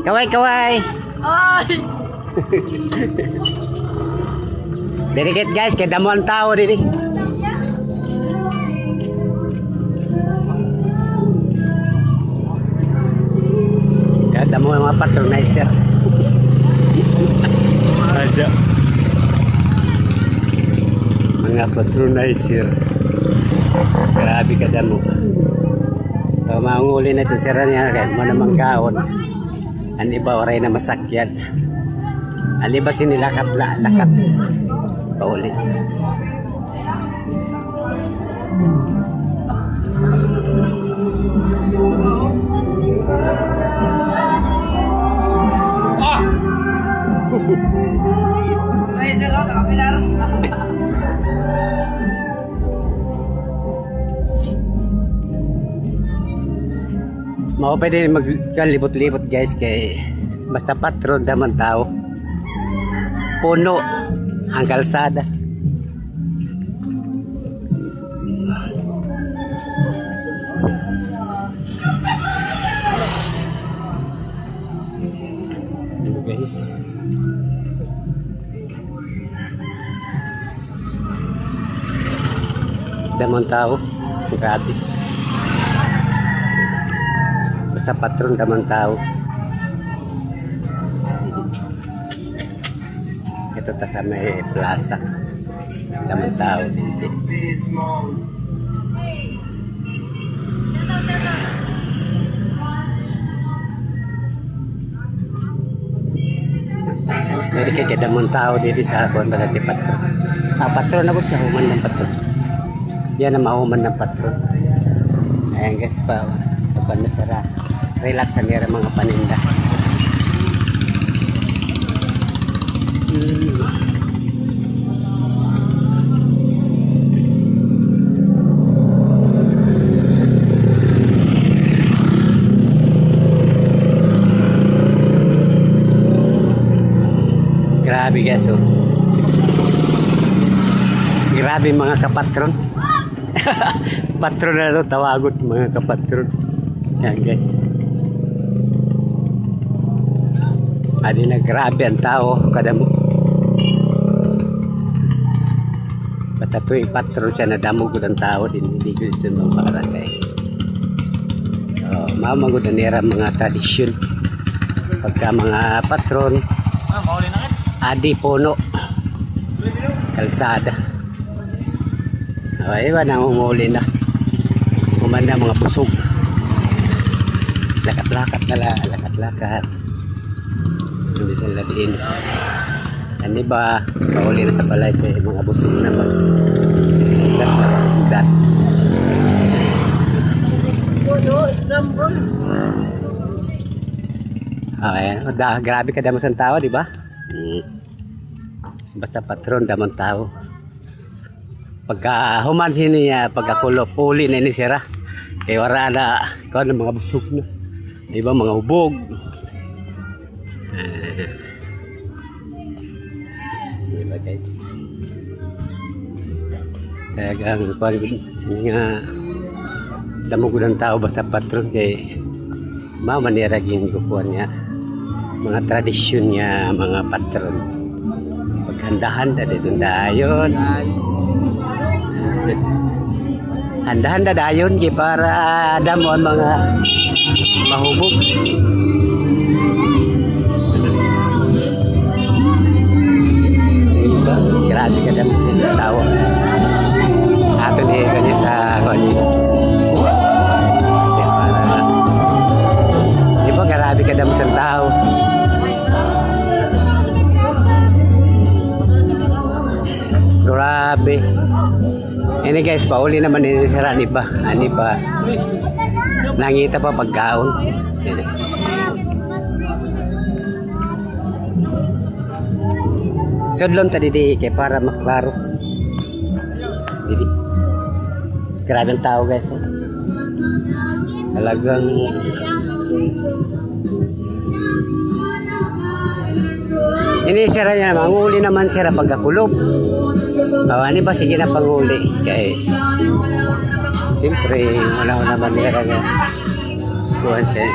Kaway, kaway. Ay! Dirikit guys, kaya damo ang tao diri. Kaya damo ang mga patronizer. Ada. Mga patronizer. Grabe ka damo. So, manguli na ito sira niya kaya mo namang kaon. Ang iba oray na masakyan. Ang iba sinilakat lakat. Paulit. Ah! May sir, kapilar. Mao pwede magkalibot-libot guys kay basta patron daman tao. Puno ang kalsada. Hello guys. Daman tao. Grabe. Basta patron daman tao. Ito ta sa may plaza. Daman tao dito. Jadi kaya daman tao dito sa buwan ba natin patron. Patron na po siya, human ng patron. Yan ang mahuman ng patron. Ayan guys pa. Ito pa nasara. Relax ang nira mga paninda. Grabe guys oh. Grabe mga kapatron. Patron na ito tawagot mga kapatron. Yan guys. Adi na grabe ang tao kada mo. Basta tuwing patron siya nadamog ang tao din hindi gusto ng makaragay. Mamagod na nira mga tradisyon. Pagka mga patron adi puno kalsada. Iba nangunguli na. Kumanda mga pusog. Lakat-lakat na lang. Lakat-lakat. Hindi sa labihin. Ano ba? Kauli na sa balay kaya mga busog na mag-dat. Grabe ka damang tao, di ba? Basta patron damang tao. Pagka humansin niya, pagkakulop, uli na ni sira. Kaya wala na, ikaw na mga busog na. Diba, mga hubog. Diba guys? Kaya ang nga damog ng tao basta patron kay mamaniragin kukuha niya. Mga tradisyon niya, mga patron. Paghandahan na dito dayon. Handa-handa dayon kay para damo ang mga mahubog. Diba? Grabe ka damo ng tao. Ato ni kanya sa kanya. Diba grabe ka damo sa tao. Grabe. Ini guys, pauli naman ini sira ni ba? Ani ba? Nangita pa pagkaon. Sudlon ta didi kay para maklaro. Didi. Grabe ang tao guys. Talagang ini sira niya, manguli naman sira pagkakulop. Ani ba sige na panguli kay siyempre wala naman nila nga buwan siya